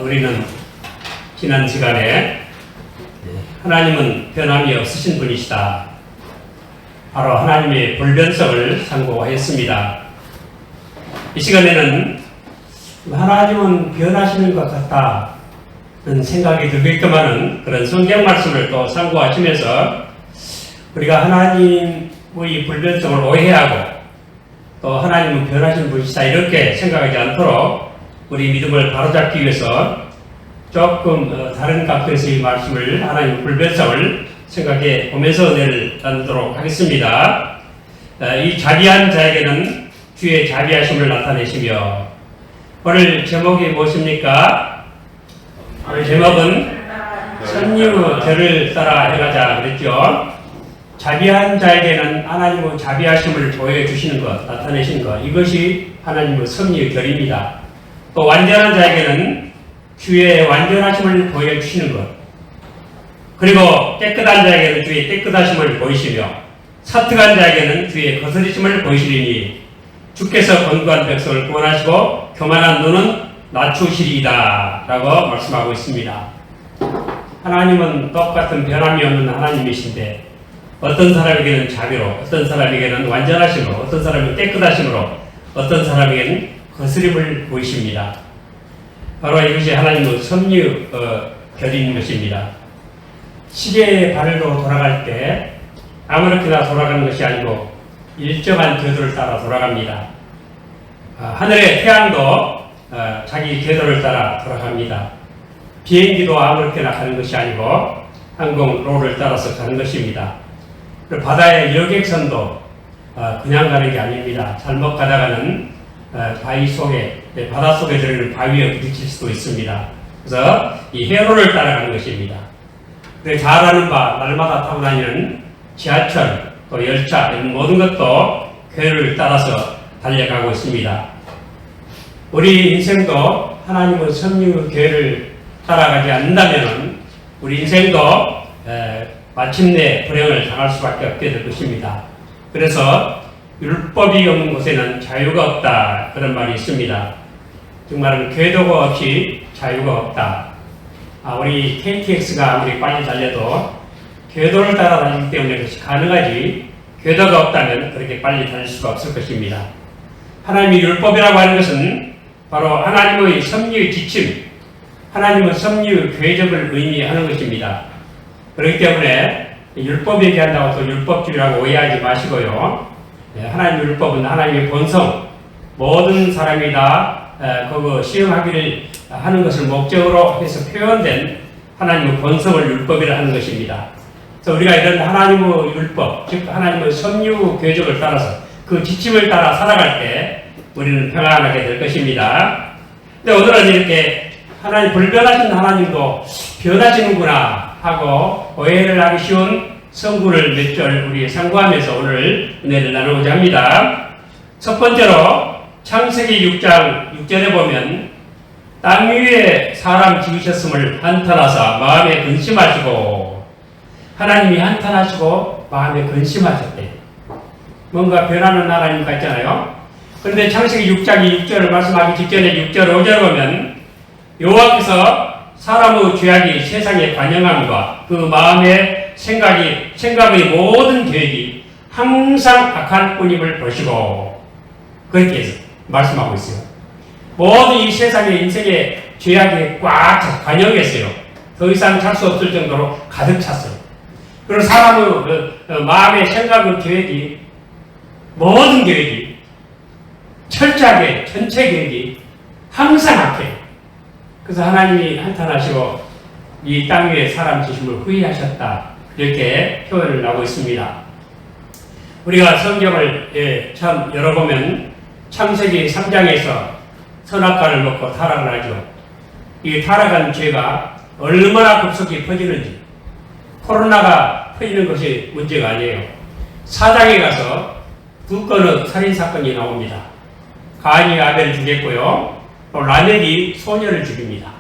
우리는 지난 시간에 하나님은 변함이 없으신 분이시다. 바로 하나님의 불변성을 상고했습니다. 이 시간에는 하나님은 변하시는 것 같다는 생각이 들게끔 하는 그런 성경 말씀을 또 상고하시면서 우리가 하나님의 불변성을 오해하고 또 하나님은 변하신 분이시다 이렇게 생각하지 않도록 우리 믿음을 바로잡기 위해서 조금 다른 각도에서 이 말씀을 하나님의 불변성을 생각해 보면서 은혜를 나누도록 하겠습니다. 이 자비한 자에게는 주의 자비하심을 나타내시며, 오늘 제목이 무엇입니까? 오늘 제목은 선유결을 따라 해가자 그랬죠. 자비한 자에게는 하나님의 자비하심을 보여주시는 것, 나타내시는 것, 이것이 하나님의 선유결입니다. 또 완전한 자에게는 주의 완전하심을 보여주시는 것, 그리고 깨끗한 자에게는 주의 깨끗하심을 보이시며 사특한 자에게는 주의 거스리심을 보이시리니 주께서 권고한 백성을 구원하시고 교만한 눈은 낮추시리이다 라고 말씀하고 있습니다. 하나님은 똑같은 변함이 없는 하나님이신데 어떤 사람에게는 자비로, 어떤 사람에게는 완전하심으로, 어떤 사람은 깨끗하심으로, 어떤 사람에게는 거스림을 보이십니다. 바로 이것이 하나님의 선유결인 것입니다. 시계의 발로 돌아갈 때 아무렇게나 돌아가는 것이 아니고 일정한 궤도를 따라 돌아갑니다. 하늘의 태양도 자기 궤도를 따라 돌아갑니다. 비행기도 아무렇게나 가는 것이 아니고 항공로를 따라서 가는 것입니다. 바다의 여객선도 그냥 가는 게 아닙니다. 잘못 가다가는 바위 속에, 바다 속에 들어있는 바위에 부딪힐 수도 있습니다. 그래서 이 회로를 따라가는 것입니다. 잘 아는 바, 날마다 타고 다니는 지하철, 또 열차, 이런 모든 것도 회로를 따라서 달려가고 있습니다. 우리 인생도 하나님의 선유궤를 따라가지 않는다면 우리 인생도 마침내 불행을 당할 수밖에 없게 될 것입니다. 그래서 율법이 없는 곳에는 자유가 없다, 그런 말이 있습니다. 정말 궤도가 없이 자유가 없다. 우리 KTX가 아무리 빨리 달려도 궤도를 따라 다니기 때문에 그것이 가능하지, 궤도가 없다면 그렇게 빨리 달릴 수가 없을 것입니다. 하나님의 율법이라고 하는 것은 바로 하나님의 섭리의 지침, 하나님의 섭리의 궤적을 의미하는 것입니다. 그렇기 때문에 율법 얘기한다고 또 율법주의라고 오해하지 마시고요. 하나님의 율법은 하나님의 본성, 모든 사람이 다 그거 시행하기를 하는 것을 목적으로 해서 표현된 하나님의 본성을 율법이라 하는 것입니다. 그래서 우리가 이런 하나님의 율법, 즉 하나님의 섭리 궤적을 따라서 그 지침을 따라 살아갈 때 우리는 평안하게 될 것입니다. 근데 오늘은 이렇게 하나님, 불변하신 하나님도 변하시는구나 하고 오해를 하기 쉬운 성구를 몇 절 우리 상고하면서 오늘 은혜를 나누고자 합니다. 첫 번째로 창세기 6장 6절에 보면 땅 위에 사람 지으셨음을 한탄하사 마음에 근심하시고, 하나님이 한탄하시고 마음에 근심하셨대. 뭔가 변하는 하나님 같잖아요. 그런데 창세기 6장 6절을 말씀하기 직전에 6절 5절 보면 여호와께서 사람의 죄악이 세상에 관영함과 그 마음의 생각의 모든 계획이 항상 악할 뿐임을 보시고, 그렇게 해서 말씀하고 있어요. 모든 이 세상의 인생의 죄악이 꽉 관영했어요. 더 이상 찰 수 없을 정도로 가득 찼어요. 그리고 사람의 마음의 생각의 계획이, 모든 계획이 철저하게 전체 계획이 항상 악해요. 그래서 하나님이 한탄하시고 이 땅 위에 사람 지심을 후회하셨다, 이렇게 표현을 하고 있습니다. 우리가 성경을 처음 열어보면 창세기 3장에서 선악과를 먹고 타락을 하죠. 이 타락한 죄가 얼마나 급속히 퍼지는지, 코로나가 퍼지는 것이 문제가 아니에요. 4장에 가서 두 건의 살인사건이 나옵니다. 가인이 아벨을 죽였고요, 또 라멕이 소녀를 죽입니다.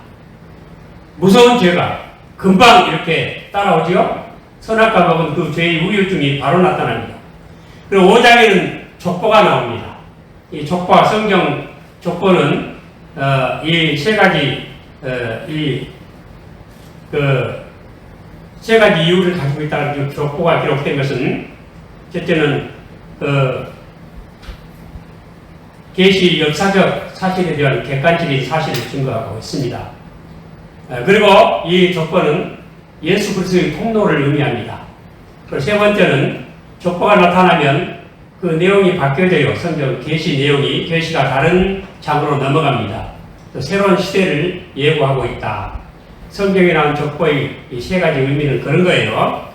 무서운 죄가 금방 이렇게 따라오지요. 선악과 먹은 그 죄의 후유증이 바로 나타납니다. 그리고 5장에는 족보가 나옵니다. 이 족보, 성경 족보는 이 세 가지 세 가지 이유를 가지고 있다는 족보가 기록된 것은 첫째는 계시 역사적 사실에 대한 객관적인 사실을 증거하고 있습니다. 그리고 이 족보는 예수 그리스도의 통로를 의미합니다. 그리고 세 번째는 족보가 나타나면 그 내용이 바뀌어져요. 성경 계시 내용이 계시가 다른 장으로 넘어갑니다. 또 새로운 시대를 예고하고 있다. 성경에 나온 족보의 이 세 가지 의미는 그런 거예요.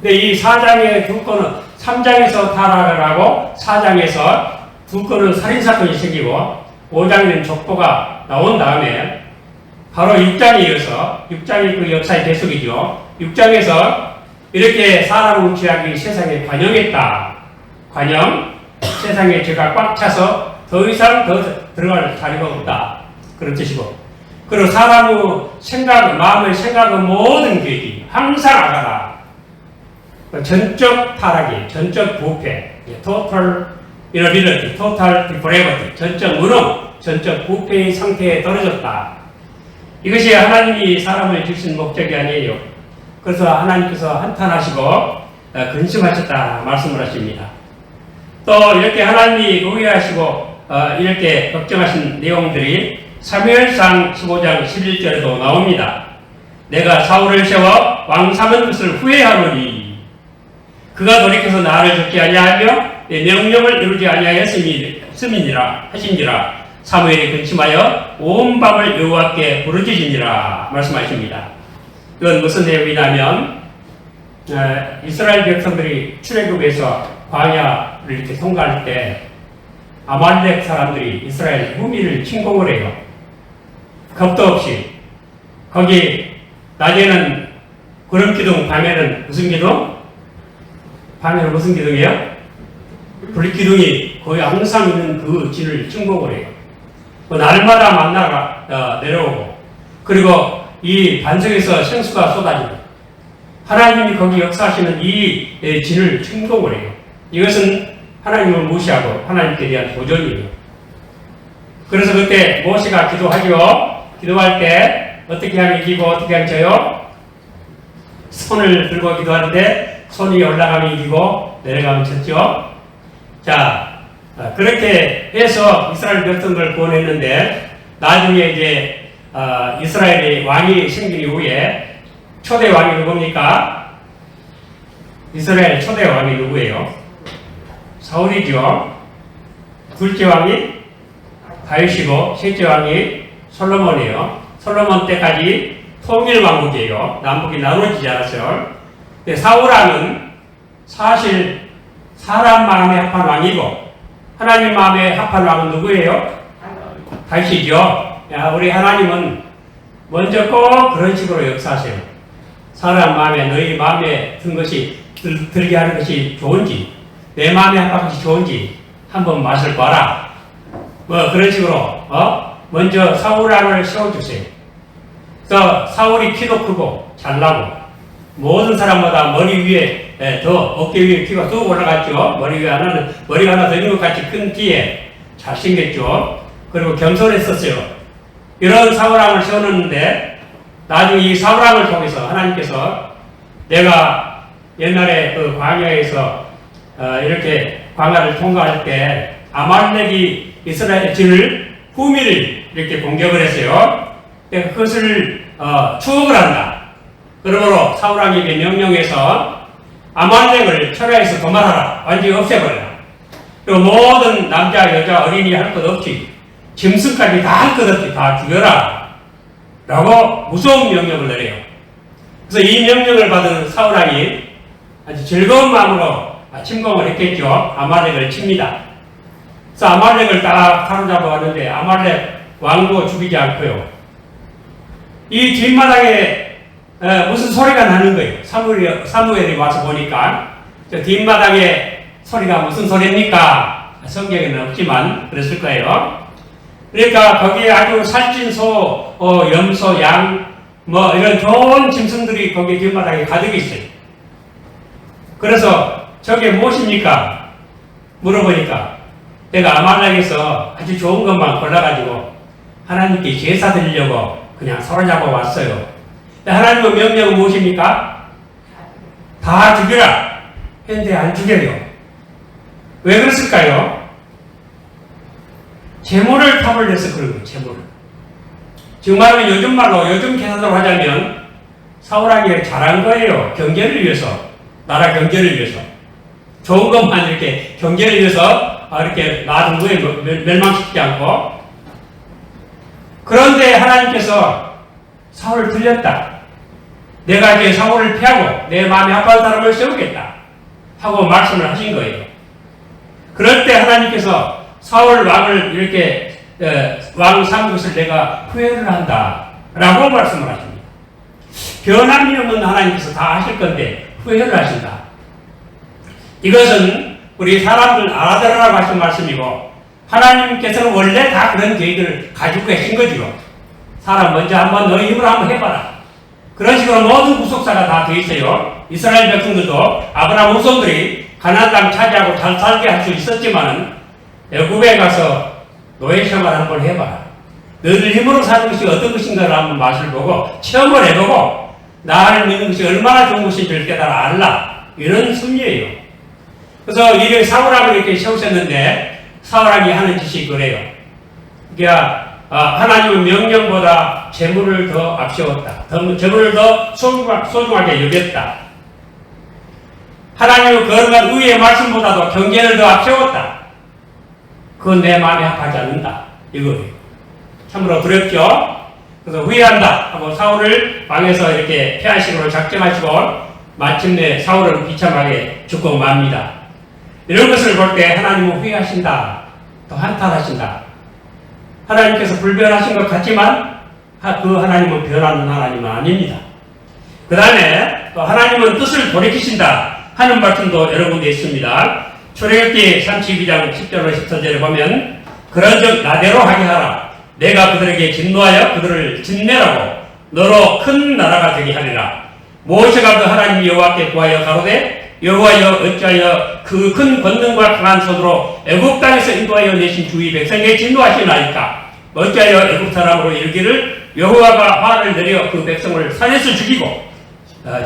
근데 이 4장의 두 건은 3장에서 타락을 하고 4장에서 두 건은 살인사건이 생기고 5장에는 족보가 나온 다음에 바로 6장에 이어서 6장이 그 역사의 계속이죠. 6장에서 이렇게 사람의 죄악이 세상에 관영했다. 관영, 세상에 죄가 꽉 차서 더 이상 더 들어갈 자리가 없다. 그런 뜻이고. 그리고 사람의 생각, 마음의 생각은 모든 계획이 항상 아가라. 전적 타락이, 전적 부패, total inability, total depravity, 전적 무능, 전적 부패의 상태에 떨어졌다. 이것이 하나님이 사람을 지으신 목적이 아니에요. 그래서 하나님께서 한탄하시고 근심하셨다 말씀을 하십니다. 또 이렇게 하나님이 의뢰하시고 이렇게 걱정하신 내용들이 사무엘상 15장 11절에도 나옵니다. 내가 사울을 세워 왕 삼은 것을 후회하노니 그가 돌이켜서 나를 죽지 아니하며 내 명령을 이루지 아니하였음이니라 하시니라. 사무엘이 근심하여 온 밤을 여호와께 부르짖으니라 말씀하십니다. 이건 무슨 내용이냐면 이스라엘 백성들이 출애굽에서 광야를 이렇게 통과할 때 아말렉 사람들이 이스라엘 후미를 침공을 해요. 겁도 없이. 거기 낮에는 구름 기둥, 밤에는 무슨 기둥? 밤에는 무슨 기둥이에요? 불 기둥이 거의 항상 있는 그 진을 침공을 해요. 날마다 만나가 내려오고, 그리고 이 반석에서 생수가 쏟아지고, 하나님이 거기 역사하시는 이 진을 침공을 해요. 이것은 하나님을 무시하고 하나님께 대한 도전이에요. 그래서 그때 모세가 기도하죠. 기도할 때 어떻게 하면 이기고 어떻게 하면 져요? 손을 들고 기도하는데 손이 올라가면 이기고 내려가면 졌죠. 자, 그렇게 해서 이스라엘 백성들을 구원했는데 나중에 이제 이스라엘의 왕이 생긴 이후에 초대 왕이 누굽니까? 이스라엘 초대 왕이 누구예요? 사울이죠. 둘째 왕이 다윗이고 셋째 왕이 솔로몬이에요. 솔로몬 때까지 통일 왕국이에요. 남북이 나눠지지 않았어요. 근데 사울왕은 사실 사람 마음에 합한 왕이고 하나님 마음에 합한 왕은 누구예요? 다윗이죠. 우리 하나님은 먼저 꼭 그런 식으로 역사하세요. 사람 마음에 너희 마음에 든 것이 들게 하는 것이 좋은지 내 마음에 합한 것이 좋은지 한번 맛을 봐라. 뭐 그런 식으로 먼저 사울왕을 세워주세요. 그래서 사울이 키도 크고 잘나고 모든 사람마다 머리 위에 더 어깨 위에 키가 뚝 올라갔죠. 머리가 하나 더 있는 것 같이 큰 키에 잘생겼죠. 그리고 겸손했었어요. 이런 사울왕을 세워놓는데 나중에 이 사울왕을 통해서 하나님께서 내가 옛날에 그 광야에서 이렇게 광야를 통과할 때 아말렉이 이스라엘 진을 후미를 이렇게 공격을 했어요. 그것을 추억을 한다. 그러므로 사울왕에게 명령해서 아말렉을 철야에서 도말하라. 완전히 없애버려라. 그리고 모든 남자, 여자, 어린이 할 것 없이 짐승까지 다 할 것 없이 다 죽여라. 라고 무서운 명령을 내려요. 그래서 이 명령을 받은 사울왕이 아주 즐거운 마음으로 침공을 했겠죠. 아말렉을 칩니다. 그래서 아말렉을 딱 사로잡아 왔는데 아말렉 왕도 죽이지 않고요. 이 뒷마당에 무슨 소리가 나는 거예요. 사무엘이 와서 보니까 저 뒷마당에 소리가 무슨 소리입니까? 성경에는 없지만 그랬을 거예요. 그러니까 거기에 아주 살찐 소, 염소, 양, 뭐 이런 좋은 짐승들이 거기 뒷마당에 가득 있어요. 그래서 저게 무엇입니까? 물어보니까 내가 아말렉에서 아주 좋은 것만 골라가지고 하나님께 제사 드리려고 그냥 사로잡아 왔어요. 하나님의 명령은 무엇입니까? 다 죽여라. 했는데 안 죽여요. 왜 그랬을까요? 재물을 탑을 내서 그런 거예요. 재물을. 지금 말하면 요즘 말로, 요즘 계산으로 하자면 사울에게 잘한 거예요. 경제를 위해서. 나라 경제를 위해서. 좋은 것만 이렇게 경제를 위해서 이렇게 놔둔 거예요. 멸망시키지 않고. 그런데 하나님께서 사울을 들렸다. 내가 이제 사울을 피하고 내 마음에 아파하는 사람을 세우겠다. 하고 말씀을 하신 거예요. 그럴 때 하나님께서 사울 왕을 이렇게 왕 삼은 것을 내가 후회를 한다. 라고 말씀을 하십니다. 변함이 없는 하나님께서 다 하실 건데 후회를 하신다. 이것은 우리 사람들 알아들으라고 하신 말씀이고 하나님께서는 원래 다 그런 계획을 가지고 계신 거죠. 사람 먼저 한번 너희 힘으로 한번 해봐라. 그런 식으로 모든 구속사가 다 되어 있어요. 이스라엘 백성들도 아브라함 후손들이 가나안 땅 차지하고 잘 살게 할 수 있었지만은 애굽에 가서 노예 생활 한번 해봐라. 너희들 힘으로 사는 것이 어떤 것인가를 한번 맛을 보고 체험을 해보고 나를 믿는 것이 얼마나 좋은 것인지를 깨달아 알라. 이런 섭리예요. 그래서 이를 사울왕을 이렇게 세우셨는데 사울왕이 하는 짓이 그래요. 그러니까 하나님의 명령보다 재물을 더 앞세웠다. 재물을 더 소중하게 여겼다. 하나님의 거룩한 의의 말씀보다도 경계를 더 앞세웠다. 그건 내 마음에 합하지 않는다. 이거예요. 참으로 두렵죠? 그래서 후회한다 하고 사울을 방에서 이렇게 폐하시기로 작정하시고 마침내 사울은 비참하게 죽고 맙니다. 이런 것을 볼 때 하나님은 후회하신다. 또 한탄하신다. 하나님께서 불변하신 것 같지만 그 하나님은 변하는 하나님은 아닙니다. 그 다음에 또 하나님은 뜻을 돌이키신다 하는 말씀도 여러 군데 있습니다. 출애굽기 32장 10절로 14절에 보면 그런즉 나대로 하게 하라. 내가 그들에게 진노하여 그들을 진멸하고 너로 큰 나라가 되게 하리라. 모세가 그 하나님 여호와께 구하여 가로되 여호와여 어찌하여 그 큰 권능과 강한 손으로 애굽 땅에서 인도하여 내신 주의 백성에게 진노하시나이까. 어찌하여 애굽 사람으로 이르기를 여호와가 화를 내려 그 백성을 산에서 죽이고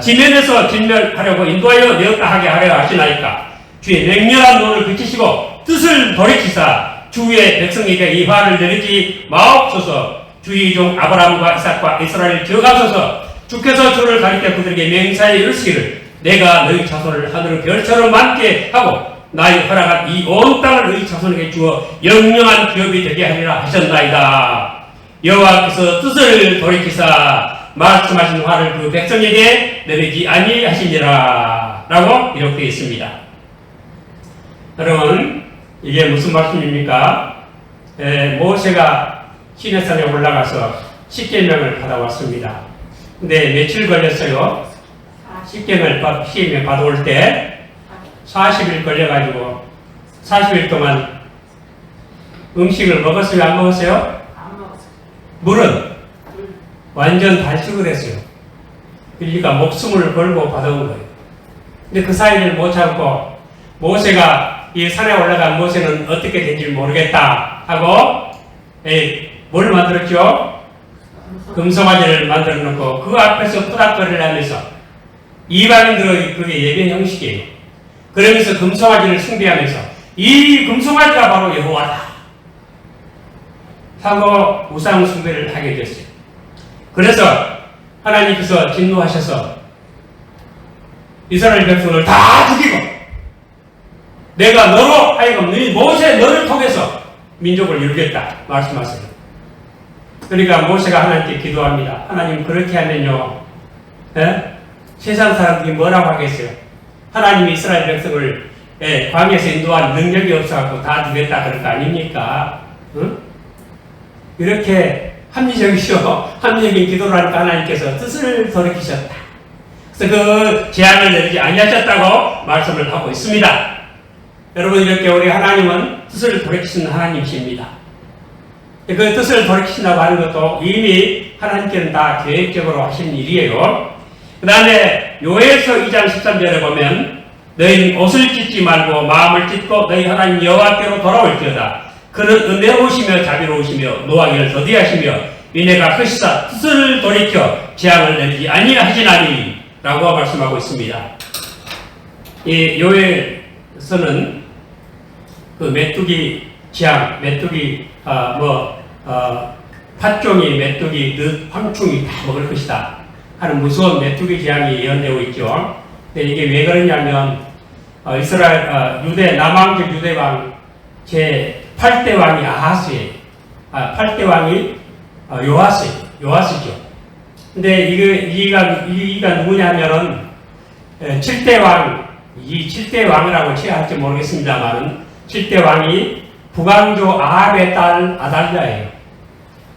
지면에서 진멸하려고 인도하여 내었다 하게 하려 하시나이까. 주의 맹렬한 노를 그치시고 뜻을 돌이키사 주의 백성에게 이 화를 내리지 마옵소서. 주의 종 아브라함과 이삭과 이스라엘을 기억하소서. 주께서 주를 가리켜 그들에게 맹세하여 이르시기를 내가 너희 자손을 하늘의 별처럼 많게 하고 나의 허락한 이 온 땅을 너희 자손에게 주어 영영한 기업이 되게 하리라 하셨나이다. 여호와께서 뜻을 돌이키사 말씀하신 화를 그 백성에게 내리지 아니하시니라 라고 이렇게 있습니다. 여러분 이게 무슨 말씀입니까? 모세가 시내산에 올라가서 십계명을 받아왔습니다. 근데 며칠 걸렸어요? 십계명을 받아올 때 40일 걸려가지고 40일 동안 음식을 먹었어요? 안 먹었어요? 안 먹었어요. 물은 완전 단식을 했어요. 그러니까 목숨을 걸고 받아온 거예요. 근데 그 사이를 못 참고 모세가 이 산에 올라간 모세는 어떻게 된지 모르겠다 하고 뭘 만들었죠? 금송아지를 만들어 놓고 그 앞에서 뿌닥거리를 하면서 이방인들의 그게 예배 형식이에요. 그러면서 금송아지를 숭배하면서 이 금송아지가 바로 여호와다 하고 우상 숭배를 하게 됐어요. 그래서 하나님께서 진노하셔서 이스라엘 백성을 다 죽이고 내가 너로 하여금 모세 너를 통해서 민족을 이루겠다 말씀하세요. 그러니까 모세가 하나님께 기도합니다. 하나님 그렇게 하면요 세상 사람들이 뭐라고 하겠어요? 하나님이 이스라엘 백성을 광야에서 인도한 능력이 없어갖고 다 죽였다 그럴 거 아닙니까? 응? 이렇게 합리적인 기도를 하니까 하나님께서 뜻을 돌이키셨다. 그래서 그 재앙을 내리지 아니하셨다고 말씀을 하고 있습니다. 여러분 이렇게 우리 하나님은 뜻을 돌이키시는 하나님이십니다. 그 뜻을 돌이키신다고 하는 것도 이미 하나님께는 다 계획적으로 하신 일이에요. 그 다음에 요에서 2장 13절에 보면 너희는 옷을 찢지 말고 마음을 찢고 너희 하나님 여호와께로 돌아올지어다. 그는 은혜로우시며 자비로우시며 노하기를 더디하시며 은혜가 크시사 뜻을 돌이켜 재앙을 내리지 아니하시나니 라고 말씀하고 있습니다. 이 요엘서는 그 메뚜기 재앙, 메뚜기 팥종이 메뚜기, 늑, 황충이 다 먹을 것이다 하는 무서운 메뚜기 재앙이 예언되고 있죠. 근데 이게 왜 그러냐면 이스라엘 유대 남왕국 유대 왕 제 8대 왕이 아하스예요. 8대 왕이 요아스죠. 근데 이가 누구냐면은 7대 왕, 이 7대 왕이라고 취할지 모르겠습니다만은 7대 왕이 북왕조 아합의 딸 아달랴예요.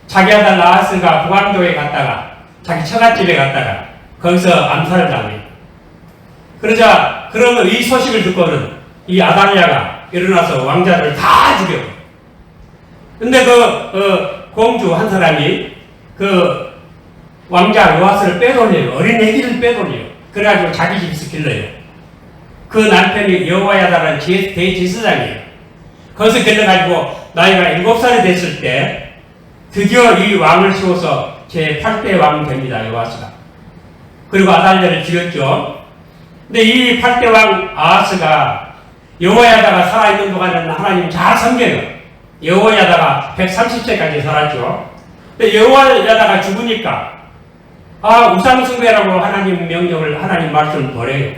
자기 아들 아하스가 북왕조에 갔다가 자기 처갓집에 갔다가 거기서 암살을 당해요. 그러자 그러면 이 소식을 듣고는 이 아달랴가 일어나서 왕자를 다 죽여. 근데 공주 한 사람이 그 왕자 요아스를 빼돌려요. 어린 애기를 빼돌려요. 그래가지고 자기 집에서 길러요. 그 남편이 여호야다라는 대제사장이에요. 거기서 길러가지고 나이가 7살이 됐을 때 드디어 이 왕을 세워서 제 8대 왕이 됩니다. 요아스가. 그리고 아달랴를 죽였죠. 근데 이 8대 왕 아하스가 여호야다가 살아있는 동안에는 하나님 잘 섬겨요. 여호야다가 130세까지 살았죠. 근데 여호야다가 죽으니까 우상 숭배라고 하나님 명령을 하나님 말씀을 버려요.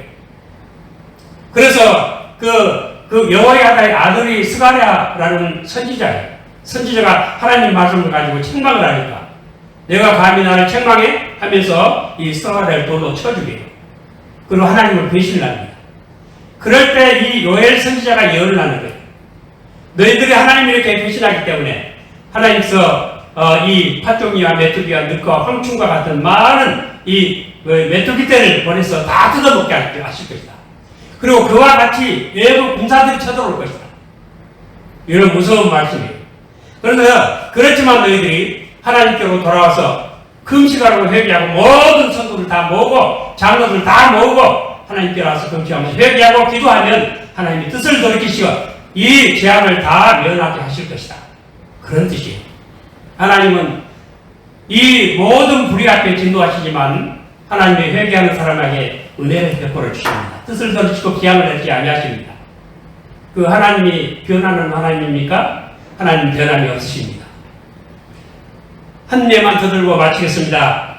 그래서 그 여호야다의 아들이 스가랴라는 선지자예요. 선지자가 하나님 말씀을 가지고 책망을 하니까 내가 감히 나를 책망해? 하면서 이 스가랴를 돌로 쳐 죽여요. 그리고 하나님을 배신을 합니다. 그럴 때 이 요엘 선지자가 예언을 하는 거예요. 너희들이 하나님을 이렇게 배신하기 때문에 하나님께서 이 팥종이와 메뚜기와 늑과 황충과 같은 많은 이 메뚜기 떼를 보내서 다 뜯어먹게 하실 것이다. 그리고 그와 같이 외부 군사들이 쳐들어올 것이다. 이런 무서운 말씀이에요. 그런데 그렇지만 너희들이 하나님께로 돌아와서 금식하라고 회개하고 모든 성도들 다 모으고 장로들 다 모으고 하나님께 와서 금식하면서 회개하고 기도하면 하나님이 뜻을 돌이키시고 이 재앙을 다 면하게 하실 것이다. 그런 뜻이에요. 하나님은 이 모든 불의 앞에 진노하시지만 하나님의 회개하는 사람에게 은혜를 베풀어 주십니다. 뜻을 돌이키고 재앙을 내지 아니하십니다. 그 하나님이 변하는 하나님입니까? 하나님 변함이 없으십니다. 한 예만 더 들고 마치겠습니다.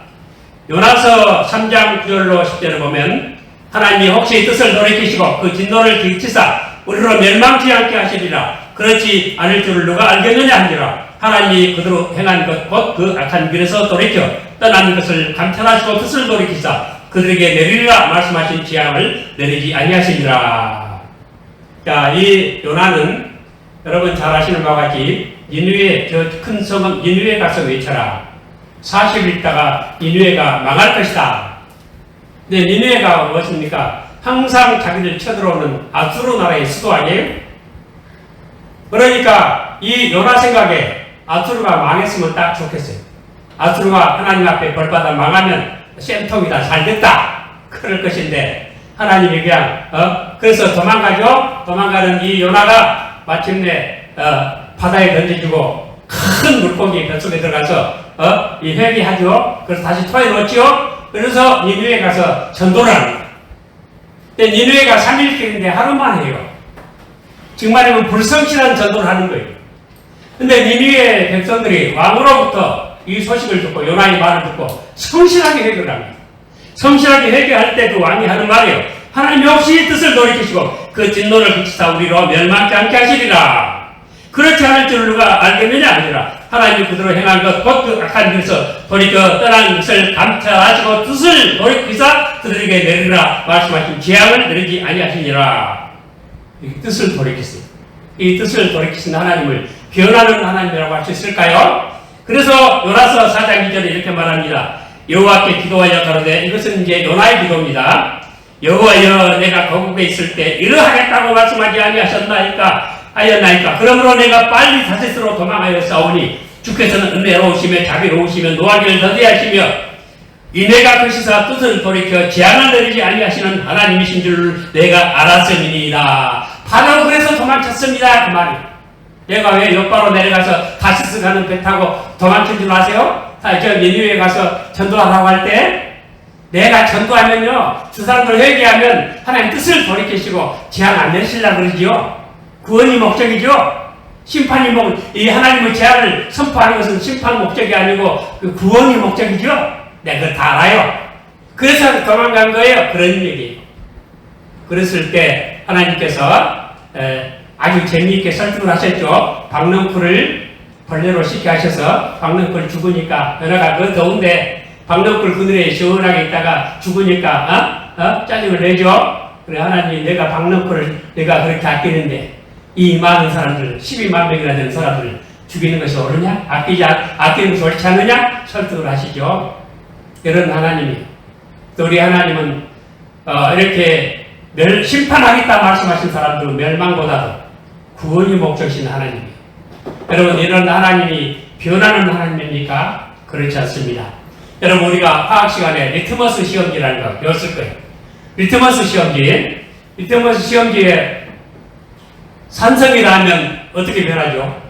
요나서 3장 9절로 10절을 보면 하나님이 혹시 뜻을 돌이키시고 그 진노를 뒤치사 우리로 멸망치 않게 하시리라. 그렇지 않을 줄을 누가 알겠느냐 하니라. 하나님이 그대로 행한 것 곧 그 악한 길에서 돌이켜 떠나는 것을 감찰하시고 뜻을 돌이키사 그들에게 내리리라 말씀하신 재앙을 내리지 아니하시니라. 자, 이 요나는 여러분 잘 아시는 바와 같이 니느웨 저 큰 성은 니느웨 가서 외쳐라. 40일 있다가 니느웨가 망할 것이다. 근데 니느웨가 무엇입니까? 항상 자기들 쳐들어오는 아수르 나라의 수도 아니에요? 그러니까 이 요나 생각에 아수르가 망했으면 딱 좋겠어요. 아수르가 하나님 앞에 벌받아 망하면 쌤통이다, 잘됐다 그럴 것인데 하나님이 그냥 그래서 도망가죠. 도망가는 이 요나가 마침내 바다에 던져주고 큰 물고기 뱃속에 들어가서 이 회귀하죠. 그래서 다시 토해 놓죠. 그래서 니느웨 가서 전도를 합니다. 근데 니느웨가 3일길인데 하루만 해요. 정말이면 불성실한 전도를 하는 거예요. 근데 니느웨 백성들이 왕으로부터 이 소식을 듣고 요나의 말을 듣고 성실하게 회개를 합니다. 성실하게 회개할 때 그 왕이 하는 말이에요. 하나님이 혹시 뜻을 돌이키시고 그 진노를 그치사 우리로 멸망치 않게 하시리라. 그렇지 않을 줄 누가 알겠느냐 아니라 하나님이 그대로 행한 것 곧 그 악한 길에서 돌이켜 떠난 것을 감찰하시고 뜻을 돌이키사 그들에게 내리라 말씀하신 재앙을 내리지 아니하시니라. 이 뜻을 돌이키세요. 이 뜻을 돌이키신 하나님을 변하는 하나님이라고 할 수 있을까요? 그래서 요나서 4장 2절에 이렇게 말합니다. 여호와께 기도하여 가로되 이것은 이제 요나의 기도입니다. 여호와여 내가 거국에 있을 때 이러하겠다고 말씀하지 아니하셨나이까 하였나이까. 그러므로 내가 빨리 다시스로 도망하여 싸우니 주께서는 은혜로우시며 자비로우시며 노하기를 더디하시며 이내가 크시사 뜻을 돌이켜 재앙을 내리지 아니하시는 하나님이신 줄 내가 알았음이니이다. 바로 그래서 도망쳤습니다. 그 말이에요. 내가 왜 옆바로 내려가서 다시스 가는 배 타고 도망친 줄 아세요? 저 니느웨에 가서 전도하라고 할 때 내가 전도하면요 그 사람들 회개하면 하나님 뜻을 돌이키시고 재앙 안 내리시려고 그러지요. 구원이 목적이죠. 이 하나님의 재앙을 선포하는 것은 심판 목적이 아니고 그 구원이 목적이죠. 내가 그걸 다 알아요. 그래서 도망간 거예요. 그런 얘기예요. 그랬을 때 하나님께서 아주 재미있게 설득을 하셨죠. 박넝쿨을 벌레로 시켜 하셔서 박넝쿨 죽으니까 연하가 그 더운데 박넝쿨 그늘에 시원하게 있다가 죽으니까 짜증을 내죠. 그래 하나님 내가 박넝쿨을 내가 그렇게 아끼는데 이 많은 사람들 12만 명이나 되는 사람들 죽이는 것이 옳으냐? 아끼는 것이 옳지 않느냐? 설득을 하시죠. 이런 하나님이 또 우리 하나님은 이렇게 심판하겠다 말씀하신 사람들은 멸망보다도 구원이 목적이신 하나님이에요. 여러분 이런 하나님이 변하는 하나님입니까? 그렇지 않습니다. 여러분 우리가 화학 시간에 리트머스 시험지라는 거 배웠을 거예요. 리트머스 시험지에 산성이라면 어떻게 변하죠?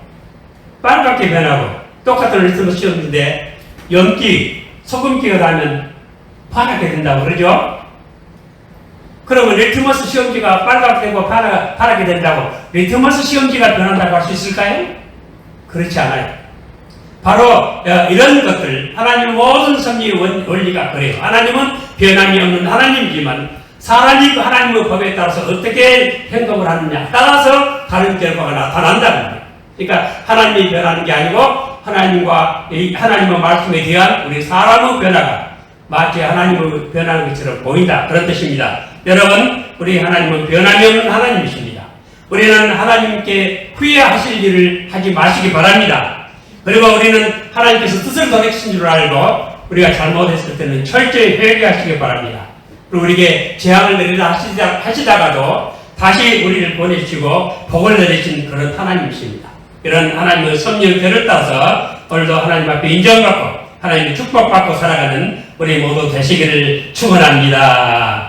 빨갛게 변하고 똑같은 리트머스 시험지인데 염기, 소금기가 나면 파랗게 된다고 그러죠? 그러면 리트머스 시험지가 빨갛게 되고 파랗게 된다고 리트머스 시험지가 변한다고 할 수 있을까요? 그렇지 않아요. 바로 이런 것들 하나님의 모든 섭리의 원리가 그래요. 하나님은 변함이 없는 하나님이지만 사람이 그 하나님의 법에 따라서 어떻게 행동을 하느냐 따라서 다른 결과가 나타난다는 거예요. 그러니까 하나님이 변하는 게 아니고 하나님의 말씀에 대한 우리 사람의 변화가 마치 하나님의 변하는 것처럼 보인다. 그런 뜻입니다. 여러분 우리 하나님은 변함이 없는 하나님이십니다. 우리는 하나님께 후회하실 일을 하지 마시기 바랍니다. 그리고 우리는 하나님께서 뜻을 돌이키신 줄 알고 우리가 잘못했을 때는 철저히 회개하시기 바랍니다. 그리고 우리에게 재앙을 내리라 하시다가도 다시 우리를 보내주시고 복을 내리신 그런 하나님이십니다. 이런 하나님의 섭리를 따라서 오늘도 하나님 앞에 인정받고 하나님의 축복받고 살아가는 우리 모두 되시기를 축원합니다.